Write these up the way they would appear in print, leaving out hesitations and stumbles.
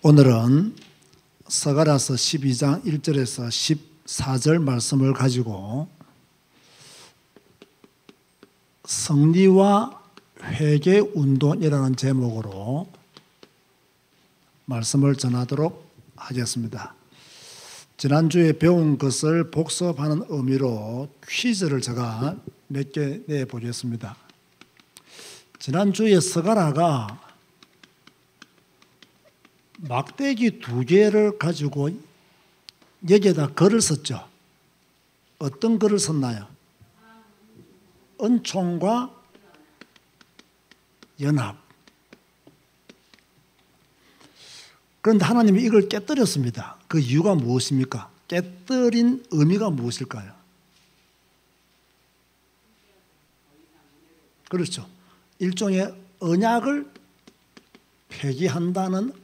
오늘은 스가랴서 12장 1절에서 14절 말씀을 가지고 승리와 회개 운동이라는 제목으로 말씀을 전하도록 하겠습니다. 지난주에 배운 것을 복습하는 의미로 퀴즈를 제가 몇 개 내보겠습니다. 지난주에 스가랴가 막대기 2개를 가지고 여기에다 글을 썼죠. 어떤 글을 썼나요? 은총과 연합. 그런데 하나님이 이걸 깨뜨렸습니다. 그 이유가 무엇입니까? 깨뜨린 의미가 무엇일까요? 그렇죠. 일종의 언약을 폐기한다는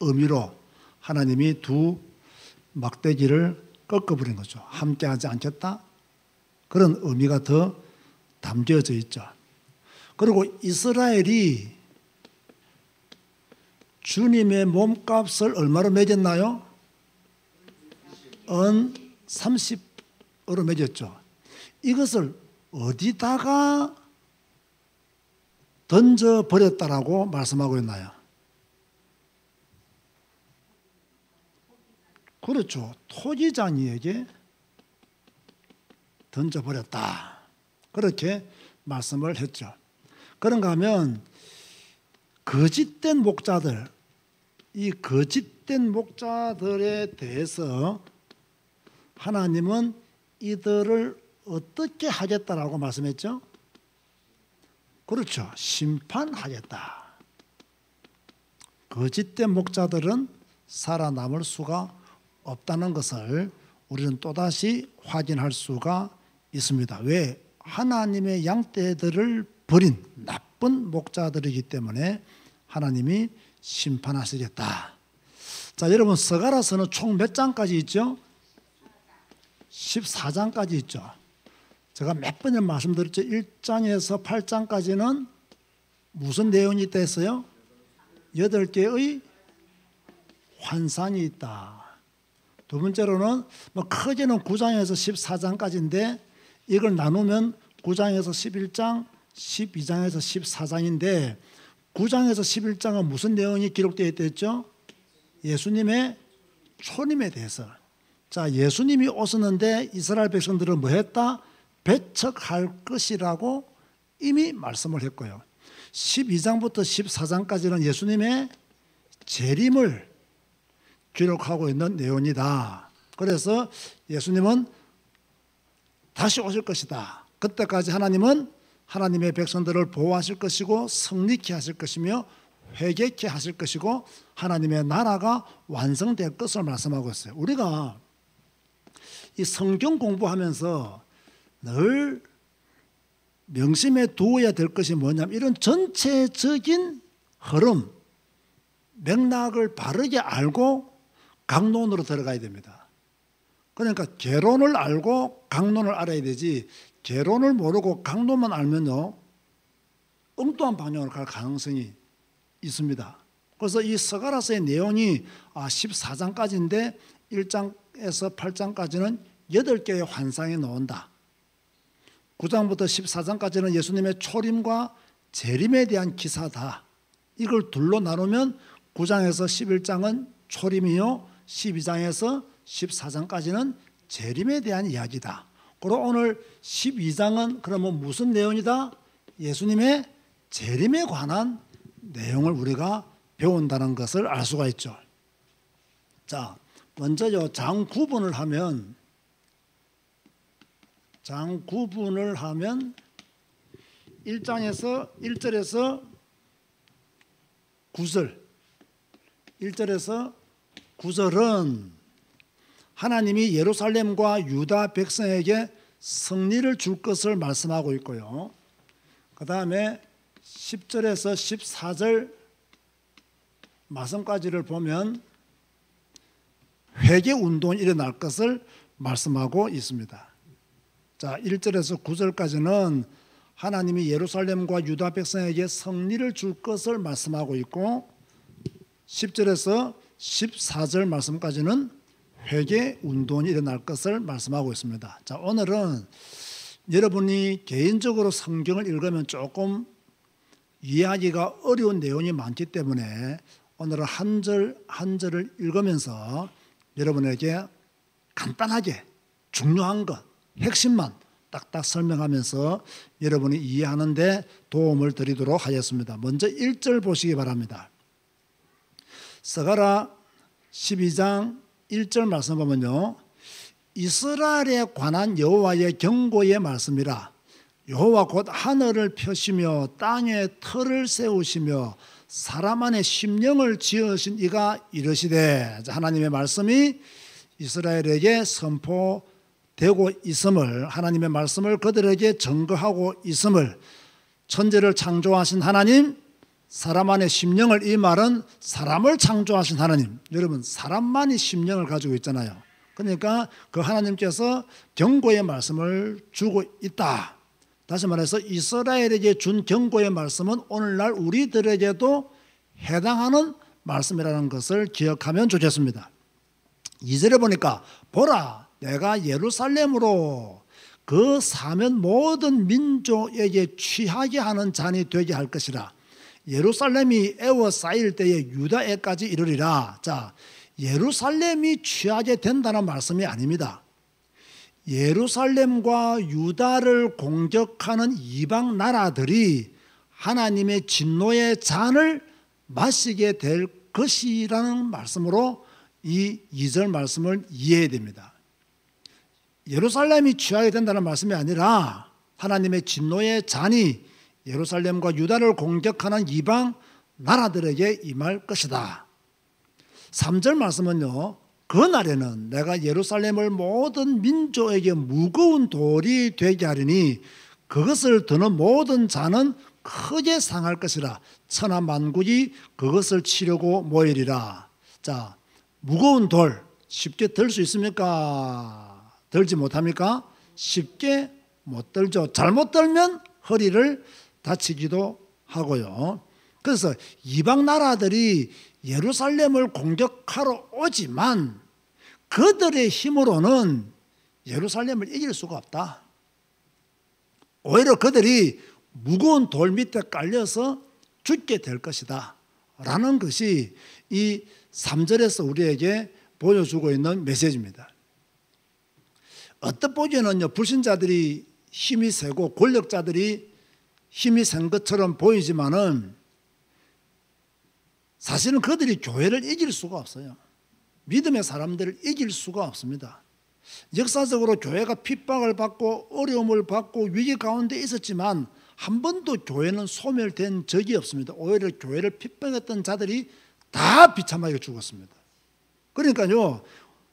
의미로 하나님이 두 막대기를 꺾어버린 거죠. 함께하지 않겠다. 그런 의미가 더 담겨져 있죠. 그리고 이스라엘이 주님의 몸값을 얼마로 매겼나요? 은 30으로 매겼죠. 이것을 어디다가 던져버렸다라고 말씀하고 있나요? 그렇죠. 토기장이에게 던져버렸다. 그렇게 말씀을 했죠. 그런가 하면 거짓된 목자들, 이 거짓된 목자들에 대해서 하나님은 이들을 어떻게 하겠다라고 말씀했죠? 그렇죠. 심판하겠다. 거짓된 목자들은 살아남을 수가 없다는 것을 우리는 또다시 확인할 수가 있습니다. 왜? 하나님의 양떼들을 버린 나쁜 목자들이기 때문에 하나님이 심판하시겠다. 자, 여러분 스가랴서는 총 몇 장까지 있죠? 14장까지 있죠. 제가 몇 번을 말씀드렸죠. 1장에서 8장까지는 무슨 내용이 있다 했어요? 8개의 환상이 있다. 두 번째로는 크게는 9장에서 14장까지인데 이걸 나누면 9장에서 11장, 12장에서 14장인데 9장에서 11장은 무슨 내용이 기록되어 있댔죠? 예수님의 초림에 대해서. 자, 예수님이 오셨는데 이스라엘 백성들은 뭐 했다? 배척할 것이라고 이미 말씀을 했고요. 12장부터 14장까지는 예수님의 재림을 기록하고 있는 내용이다. 그래서 예수님은 다시 오실 것이다. 그때까지 하나님은 하나님의 백성들을 보호하실 것이고 승리케 하실 것이며 회개케 하실 것이고 하나님의 나라가 완성될 것을 말씀하고 있어요. 우리가 이 성경 공부하면서 늘 명심해 두어야 될 것이 뭐냐면 이런 전체적인 흐름, 맥락을 바르게 알고 강론으로 들어가야 됩니다. 그러니까 개론을 알고 강론을 알아야 되지 개론을 모르고 강론만 알면요 엉뚱한 방향으로 갈 가능성이 있습니다. 그래서 이 스가랴서의 내용이 14장까지인데 1장에서 8장까지는 8개의 환상이 나온다. 9장부터 14장까지는 예수님의 초림과 재림에 대한 기사다. 이걸 둘로 나누면 9장에서 11장은 초림이요 12장에서 14장까지는 재림에 대한 이야기다. 그리고 오늘 12장은 그러면 무슨 내용이다? 예수님의 재림에 관한 내용을 우리가 배운다는 것을 알 수가 있죠. 자, 먼저요 장 구분을 하면 1장에서 1절에서 9절 1절에서 9절은 하나님이 예루살렘과 유다 백성에게 승리를 줄 것을 말씀하고 있고요. 그 다음에 10절에서 14절 말씀까지를 보면 회개운동이 일어날 것을 말씀하고 있습니다. 자, 1절에서 9절까지는 하나님이 예루살렘과 유다 백성에게 승리를 줄 것을 말씀하고 있고 10절에서 14절 말씀까지는 회개 운동이 일어날 것을 말씀하고 있습니다. 자, 오늘은 여러분이 개인적으로 성경을 읽으면 조금 이해하기가 어려운 내용이 많기 때문에 오늘은 한 절 한 절을 읽으면서 여러분에게 간단하게 중요한 것, 핵심만 딱딱 설명하면서 여러분이 이해하는 데 도움을 드리도록 하겠습니다. 먼저 1절 보시기 바랍니다. 스가랴 12장 1절 말씀 보면요, 이스라엘에 관한 여호와의 경고의 말씀이라. 여호와 곧 하늘을 펴시며 땅에 터를 세우시며 사람 안에 심령을 지으신 이가 이르시되. 하나님의 말씀이 이스라엘에게 선포되고 있음을, 하나님의 말씀을 그들에게 증거하고 있음을, 천지를 창조하신 하나님, 사람 안에 심령을, 이 말은 사람을 창조하신 하나님. 여러분, 사람만이 심령을 가지고 있잖아요. 그러니까 그 하나님께서 경고의 말씀을 주고 있다. 다시 말해서 이스라엘에게 준 경고의 말씀은 오늘날 우리들에게도 해당하는 말씀이라는 것을 기억하면 좋겠습니다. 2절에 보니까 보라, 내가 예루살렘으로 그 사면 모든 민족에게 취하게 하는 잔이 되게 할 것이라. 예루살렘이 에워싸일 때에 유다에까지 이르리라. 자, 예루살렘이 취하게 된다는 말씀이 아닙니다. 예루살렘과 유다를 공격하는 이방 나라들이 하나님의 진노의 잔을 마시게 될 것이라는 말씀으로 이 2절 말씀을 이해해야 됩니다. 예루살렘이 취하게 된다는 말씀이 아니라 하나님의 진노의 잔이 예루살렘과 유다를 공격하는 이방 나라들에게 임할 것이다. 3절 말씀은요, 그 날에는 내가 예루살렘을 모든 민족에게 무거운 돌이 되게 하리니 그것을 드는 모든 자는 크게 상할 것이라. 천하 만국이 그것을 치려고 모이리라. 자, 무거운 돌 쉽게 들 수 있습니까? 들지 못합니까? 쉽게 못 들죠. 잘못 들면 허리를 다치기도 하고요. 그래서 이방 나라들이 예루살렘을 공격하러 오지만 그들의 힘으로는 예루살렘을 이길 수가 없다. 오히려 그들이 무거운 돌 밑에 깔려서 죽게 될 것이다 라는 것이 이 3절에서 우리에게 보여주고 있는 메시지입니다. 어떤 보기에는요, 불신자들이 힘이 세고 권력자들이 힘이 센 것처럼 보이지만은 사실은 그들이 교회를 이길 수가 없어요. 믿음의 사람들을 이길 수가 없습니다. 역사적으로 교회가 핍박을 받고 어려움을 받고 위기 가운데 있었지만 한 번도 교회는 소멸된 적이 없습니다. 오히려 교회를 핍박했던 자들이 다 비참하게 죽었습니다. 그러니까요,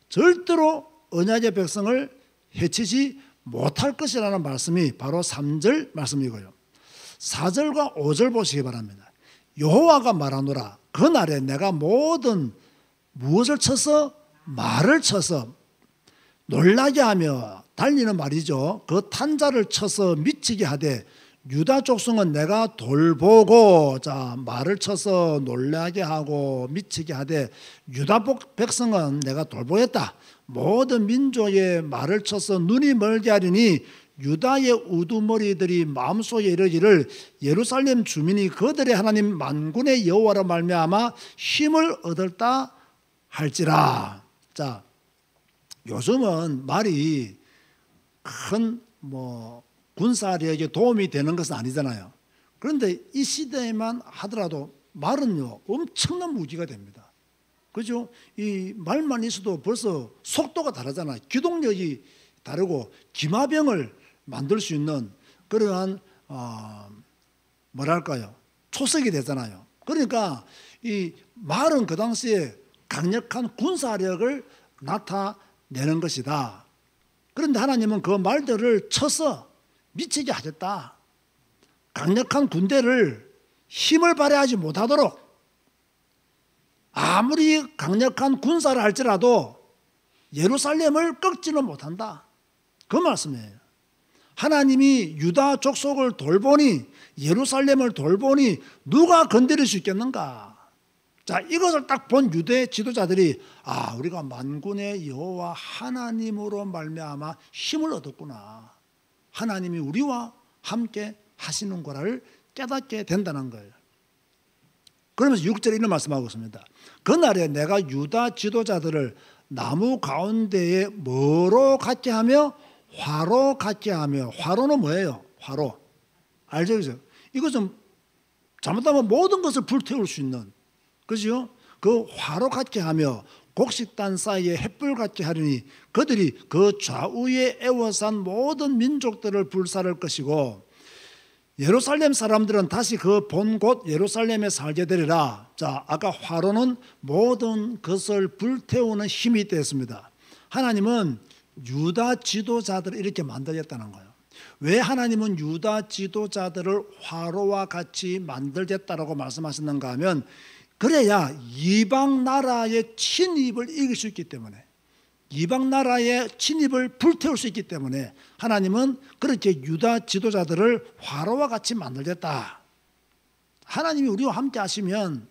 절대로 언약의 백성을 해치지 못할 것이라는 말씀이 바로 3절 말씀이고요. 4절과 5절 보시기 바랍니다. 여호와가 말하노라. 그날에 내가 모든 무엇을 쳐서? 말을 쳐서 놀라게 하며, 달리는 말이죠. 그 탄자를 쳐서 미치게 하되 유다 족속은 내가 돌보고. 자, 말을 쳐서 놀라게 하고 미치게 하되 유다 백성은 내가 돌보겠다. 모든 민족의 말을 쳐서 눈이 멀게 하리니 유다의 우두머리들이 마음속에 이르기를 예루살렘 주민이 그들의 하나님 만군의 여호와로 말미암아 힘을 얻었다 할지라. 자, 요즘은 말이 큰 군사력에 도움이 되는 것은 아니잖아요. 그런데 이 시대에만 하더라도 말은요, 엄청난 무기가 됩니다. 그죠? 이 말만 있어도 벌써 속도가 다르잖아요. 기동력이 다르고 기마병을 만들 수 있는 그러한 초석이 되잖아요. 그러니까 이 말은 그 당시에 강력한 군사력을 나타내는 것이다. 그런데 하나님은 그 말들을 쳐서 미치게 하셨다. 강력한 군대를 힘을 발휘하지 못하도록, 아무리 강력한 군사를 할지라도 예루살렘을 꺾지는 못한다. 그 말씀이에요. 하나님이 유다 족속을 돌보니, 예루살렘을 돌보니 누가 건드릴 수 있겠는가? 자, 이것을 딱 본 유대 지도자들이 우리가 만군의 여호와 하나님으로 말미암아 힘을 얻었구나. 하나님이 우리와 함께 하시는 거를 깨닫게 된다는 거예요. 그러면서 6절에 이런 말씀하고 있습니다. 그날에 내가 유다 지도자들을 나무 가운데에 뭐로 같게 하며 화로 같게 하며. 화로는 뭐예요? 화로. 알죠? 그죠? 이것은 잘못하면 모든 것을 불태울 수 있는, 그죠? 그 화로 같게 하며 곡식단 사이에 횃불 같게 하리니 그들이 그 좌우에 에워싼 모든 민족들을 불사를 것이고 예루살렘 사람들은 다시 그 본 곳 예루살렘에 살게 되리라. 자, 아까 화로는 모든 것을 불태우는 힘이 되었습니다. 하나님은 유다 지도자들을 이렇게 만들겠다는 거예요. 왜 하나님은 유다 지도자들을 화로와 같이 만들겠다라고 말씀하셨는가 하면, 그래야 이방 나라의 침입을 이길 수 있기 때문에, 이방 나라의 침입을 불태울 수 있기 때문에 하나님은 그렇게 유다 지도자들을 화로와 같이 만들겠다. 하나님이 우리와 함께 하시면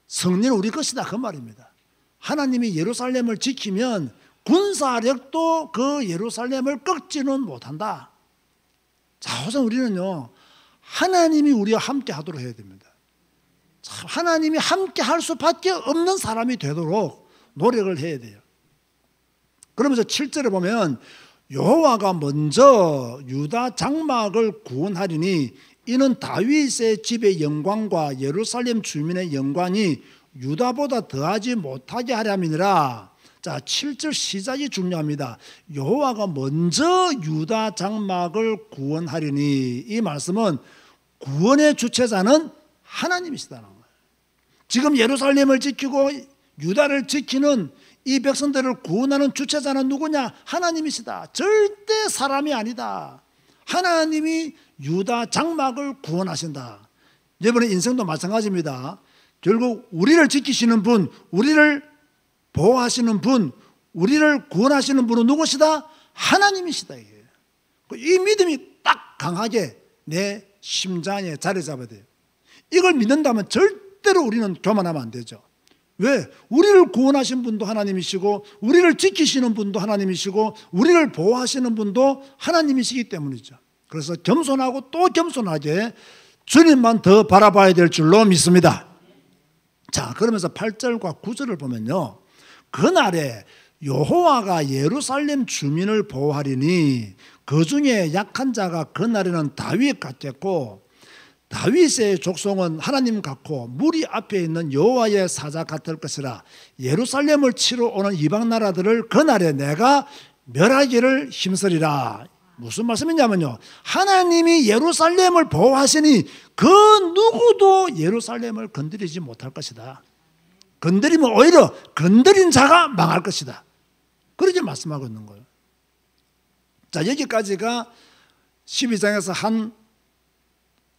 성리는 우리 것이다, 그 말입니다. 하나님이 예루살렘을 지키면 군사력도 그 예루살렘을 꺾지는 못한다. 자, 우선 우리는요, 하나님이 우리와 함께 하도록 해야 됩니다. 하나님이 함께 할 수밖에 없는 사람이 되도록 노력을 해야 돼요. 그러면서 7절에 보면 여호와가 먼저 유다 장막을 구원하리니 이는 다윗의 집의 영광과 예루살렘 주민의 영광이 유다보다 더하지 못하게 하려니라. 자, 7절 시작이 중요합니다. 여호와가 먼저 유다 장막을 구원하리니, 이 말씀은 구원의 주체자는 하나님이시다는 거예요. 지금 예루살렘을 지키고 유다를 지키는 이 백성들을 구원하는 주체자는 누구냐? 하나님이시다. 절대 사람이 아니다. 하나님이 유다 장막을 구원하신다. 여러분의 인생도 마찬가지입니다. 결국 우리를 지키시는 분, 우리를 보호하시는 분, 우리를 구원하시는 분은 누구시다? 하나님이시다. 이 믿음이 딱 강하게 내 심장에 자리 잡아야 돼요. 이걸 믿는다면 절대로 우리는 교만하면 안 되죠. 왜? 우리를 구원하신 분도 하나님이시고 우리를 지키시는 분도 하나님이시고 우리를 보호하시는 분도 하나님이시기 때문이죠. 그래서 겸손하고 또 겸손하게 주님만 더 바라봐야 될 줄로 믿습니다. 자, 그러면서 8절과 9절을 보면요, 그날에 여호와가 예루살렘 주민을 보호하리니 그 중에 약한 자가 그날에는 다윗 같겠고 다윗의 족속은 하나님 같고 무리 앞에 있는 여호와의 사자 같을 것이라. 예루살렘을 치러 오는 이방 나라들을 그날에 내가 멸하기를 힘쓰리라. 무슨 말씀이냐면요, 하나님이 예루살렘을 보호하시니 그 누구도 예루살렘을 건드리지 못할 것이다. 건드리면 오히려 건드린 자가 망할 것이다. 그렇게 말씀하고 있는 거예요. 자, 여기까지가 12장에서 한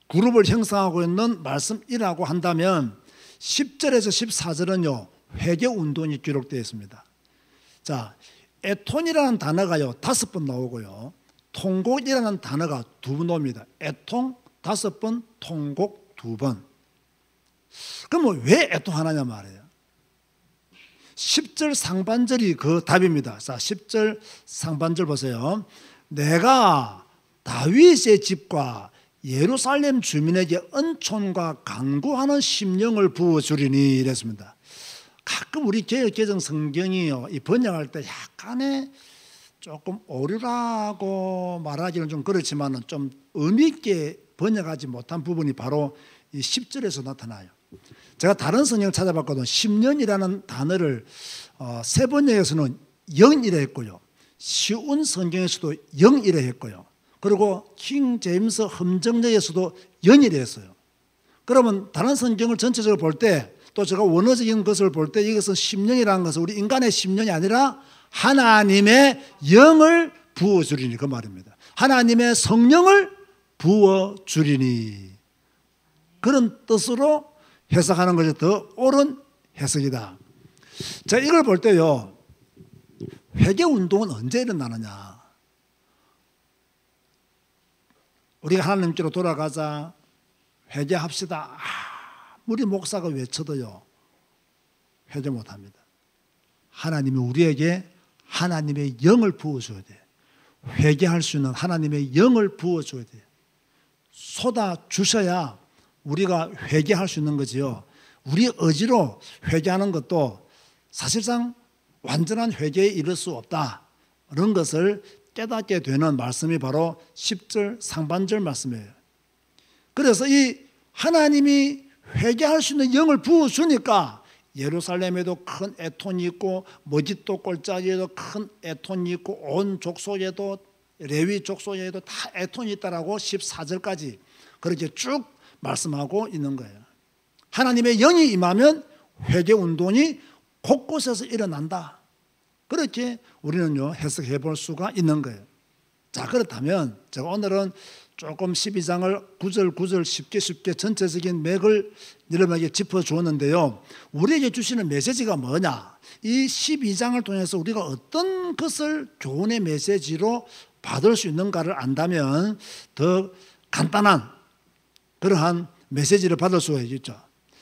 그룹을 형성하고 있는 말씀이라고 한다면 10절에서 14절은요 회개운동이 기록되어 있습니다. 자, 애통이라는 단어가요 5번 나오고요, 통곡이라는 단어가 2번 나옵니다. 애통 5번, 통곡 2번. 그럼 왜 애통하느냐 말이에요. 10절 상반절이 그 답입니다. 자, 10절 상반절 보세요. 내가 다윗의 집과 예루살렘 주민에게 은총과 간구하는 심령을 부어주리니 이랬습니다. 가끔 우리 개혁개정 성경이요, 이 번역할 때 약간의 조금 오류라고 말하기는 좀 그렇지만 좀 의미 있게 번역하지 못한 부분이 바로 이 10절에서 나타나요. 제가 다른 성경을 찾아봤거든요. 10년이라는 단어를 세 번역에서는 0이라 했고요, 쉬운 성경에서도 0이라 했고요, 그리고 킹 제임스 험정역에서도 0이라 했어요. 그러면 다른 성경을 전체적으로 볼 때, 또 제가 원어적인 것을 볼 때 이것은 심령이라는 것은 우리 인간의 심령이 아니라 하나님의 영을 부어주리니 그 말입니다. 하나님의 성령을 부어주리니, 그런 뜻으로 해석하는 것이 더 옳은 해석이다. 자, 이걸 볼 때요, 회개운동은 언제 일어나느냐. 우리가 하나님께로 돌아가자, 회개합시다, 우리 목사가 외쳐도요 회개 못합니다. 하나님이 우리에게 하나님의 영을 부어줘야 돼요. 회개할 수 있는 하나님의 영을 부어줘야 돼요. 쏟아주셔야 우리가 회개할 수 있는 거지요. 우리 의지로 회개하는 것도 사실상 완전한 회개에 이를 수 없다. 그런 것을 깨닫게 되는 말씀이 바로 10절 상반절 말씀이에요. 그래서 이 하나님이 회개할 수 있는 영을 부어주니까 예루살렘에도 큰 애통이 있고 머짓도 골짜기에도 큰 애통이 있고 온 족속에도 레위 족속에도 다 애통이 있다라고 14절까지 그렇게 쭉 말씀하고 있는 거예요. 하나님의 영이 임하면 회개 운동이 곳곳에서 일어난다. 그렇게 우리는요 해석해 볼 수가 있는 거예요. 자, 그렇다면 제가 오늘은 조금 12장을 구절 쉽게 전체적인 맥을 여러분에게 짚어주었는데요. 우리에게 주시는 메시지가 뭐냐? 이 12장을 통해서 우리가 어떤 것을 교훈의 메시지로 받을 수 있는가를 안다면 더 간단한 그러한 메시지를 받을 수가 있겠죠.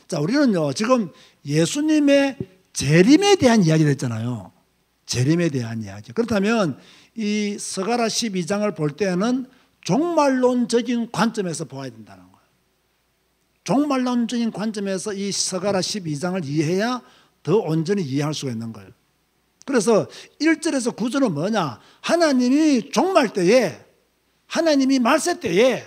자, 우리는요 지금 예수님의 재림에 대한 이야기를 했잖아요. 재림에 대한 이야기. 그렇다면 이 스가랴 12장을 볼 때는 종말론적인 관점에서 보아야 된다는 거예요. 종말론적인 관점에서 이 스가랴 12장을 이해해야 더 온전히 이해할 수가 있는 거예요. 그래서 1절에서 9절은 뭐냐? 하나님이 종말 때에, 하나님이 말세 때에,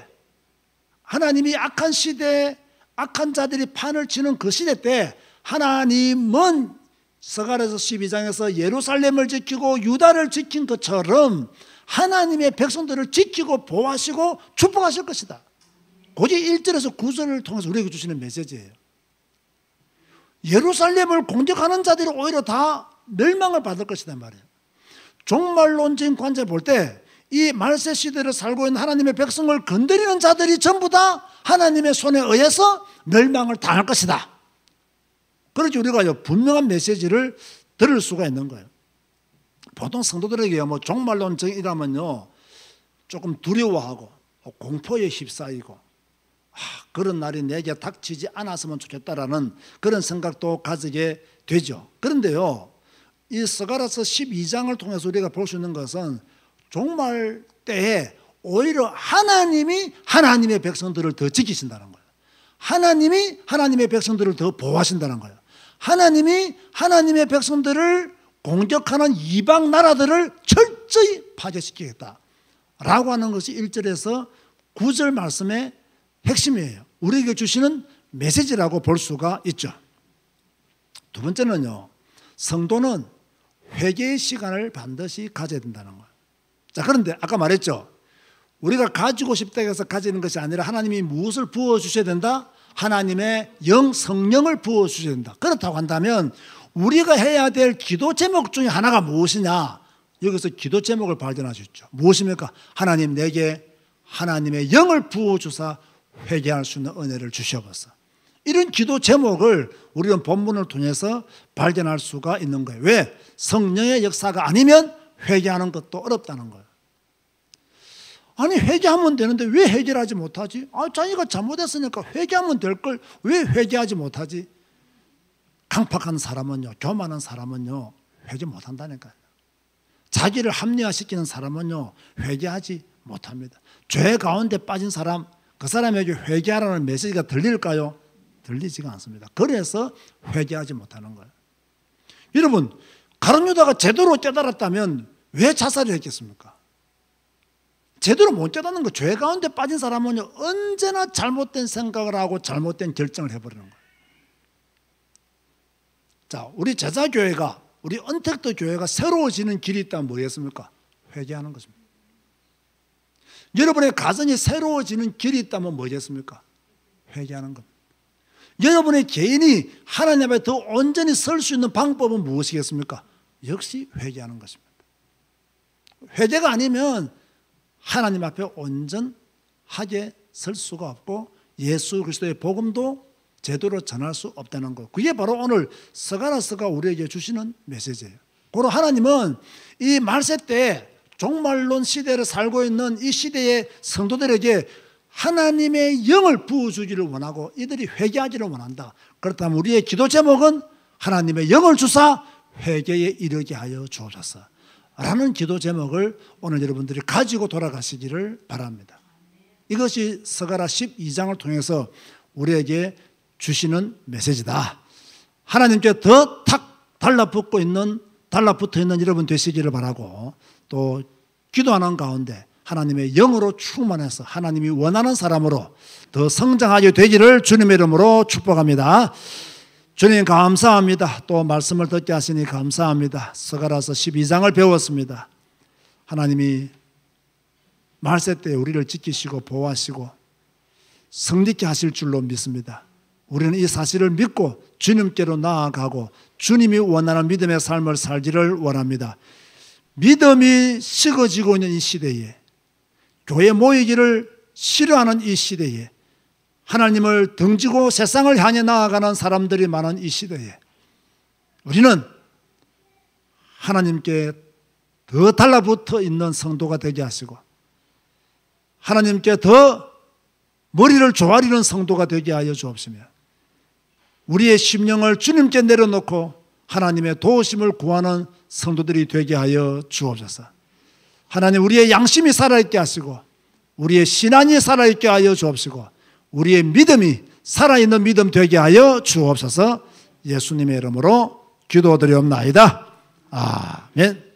하나님이 악한 시대에 악한 자들이 판을 치는 그 시대 때 하나님은 스가랴서 12장에서 예루살렘을 지키고 유다를 지킨 것처럼 하나님의 백성들을 지키고 보호하시고 축복하실 것이다. 그게 1절에서 9절을 통해서 우리에게 주시는 메시지예요. 예루살렘을 공격하는 자들이 오히려 다 멸망을 받을 것이다 말이에요. 종말론적인 관점을 볼 때 이 말세 시대를 살고 있는 하나님의 백성을 건드리는 자들이 전부 다 하나님의 손에 의해서 멸망을 당할 것이다. 그렇게 우리가 분명한 메시지를 들을 수가 있는 거예요. 보통 성도들에게 뭐 종말론적이라면요 조금 두려워하고 공포에 휩싸이고 그런 날이 내게 닥치지 않았으면 좋겠다라는 그런 생각도 가지게 되죠. 그런데요 이 스가랴서 12장을 통해서 우리가 볼 수 있는 것은 종말 때에 오히려 하나님이 하나님의 백성들을 더 지키신다는 거예요. 하나님이 하나님의 백성들을 더 보호하신다는 거예요. 하나님이 하나님의 백성들을 공격하는 이방 나라들을 철저히 파괴시키겠다 라고 하는 것이 1절에서 9절 말씀의 핵심이에요. 우리에게 주시는 메시지라고 볼 수가 있죠. 두 번째는요, 성도는 회개의 시간을 반드시 가져야 된다는 거예요. 자, 그런데 아까 말했죠. 우리가 가지고 싶다고 해서 가지는 것이 아니라 하나님이 무엇을 부어주셔야 된다? 하나님의 영, 성령을 부어주셔야 된다. 그렇다고 한다면 우리가 해야 될 기도 제목 중에 하나가 무엇이냐? 여기서 기도 제목을 발견할 수 있죠. 무엇입니까? 하나님 내게 하나님의 영을 부어주사 회개할 수 있는 은혜를 주시옵소서. 이런 기도 제목을 우리는 본문을 통해서 발견할 수가 있는 거예요. 왜? 성령의 역사가 아니면 회개하는 것도 어렵다는 거예요. 아니 회개하면 되는데 왜 회개를 하지 못하지? 자기가 잘못했으니까 회개하면 될 걸 왜 회개하지 못하지? 강팍한 사람은요, 교만한 사람은요 회개 못한다니까요. 자기를 합리화시키는 사람은요 회개하지 못합니다. 죄 가운데 빠진 사람, 그 사람에게 회개하라는 메시지가 들릴까요? 들리지가 않습니다. 그래서 회개하지 못하는 거예요. 여러분, 가룟 유다가 제대로 깨달았다면 왜 자살을 했겠습니까? 제대로 못 깨닫는 거, 죄 가운데 빠진 사람은요 언제나 잘못된 생각을 하고 잘못된 결정을 해버리는 거예요. 자, 우리 제자교회가, 우리 언택트 교회가 새로워지는 길이 있다면 뭐겠습니까? 회개하는 것입니다. 여러분의 가정이 새로워지는 길이 있다면 뭐겠습니까? 회개하는 겁니다. 여러분의 개인이 하나님 앞에 더 온전히 설 수 있는 방법은 무엇이겠습니까? 역시 회개하는 것입니다. 회개가 아니면 하나님 앞에 온전하게 설 수가 없고 예수 그리스도의 복음도 제대로 전할 수 없다는 것. 그게 바로 오늘 스가랴서가 우리에게 주시는 메시지예요. 고로 하나님은 이 말세 때 종말론 시대를 살고 있는 이 시대의 성도들에게 하나님의 영을 부어주기를 원하고 이들이 회개하기를 원한다. 그렇다면 우리의 기도 제목은 하나님의 영을 주사 회개에 이르게 하여 주옵소서 라는 기도 제목을 오늘 여러분들이 가지고 돌아가시기를 바랍니다. 이것이 스가랴 12장을 통해서 우리에게 주시는 메시지다. 하나님께 더 탁 달라붙어 있는 여러분 되시기를 바라고, 또 기도하는 가운데 하나님의 영으로 충만해서 하나님이 원하는 사람으로 더 성장하게 되기를 주님의 이름으로 축복합니다. 주님 감사합니다. 또 말씀을 듣게 하시니 감사합니다. 스가랴서 12장을 배웠습니다. 하나님이 말세 때 우리를 지키시고 보호하시고 성립케 하실 줄로 믿습니다. 우리는 이 사실을 믿고 주님께로 나아가고 주님이 원하는 믿음의 삶을 살기를 원합니다. 믿음이 식어지고 있는 이 시대에, 교회 모이기를 싫어하는 이 시대에, 하나님을 등지고 세상을 향해 나아가는 사람들이 많은 이 시대에 우리는 하나님께 더 달라붙어 있는 성도가 되게 하시고 하나님께 더 머리를 조아리는 성도가 되게 하여 주옵시며, 우리의 심령을 주님께 내려놓고 하나님의 도우심을 구하는 성도들이 되게 하여 주옵소서. 하나님, 우리의 양심이 살아있게 하시고 우리의 신앙이 살아있게 하여 주옵시고 우리의 믿음이 살아있는 믿음 되게 하여 주옵소서. 예수님의 이름으로 기도드리옵나이다. 아멘.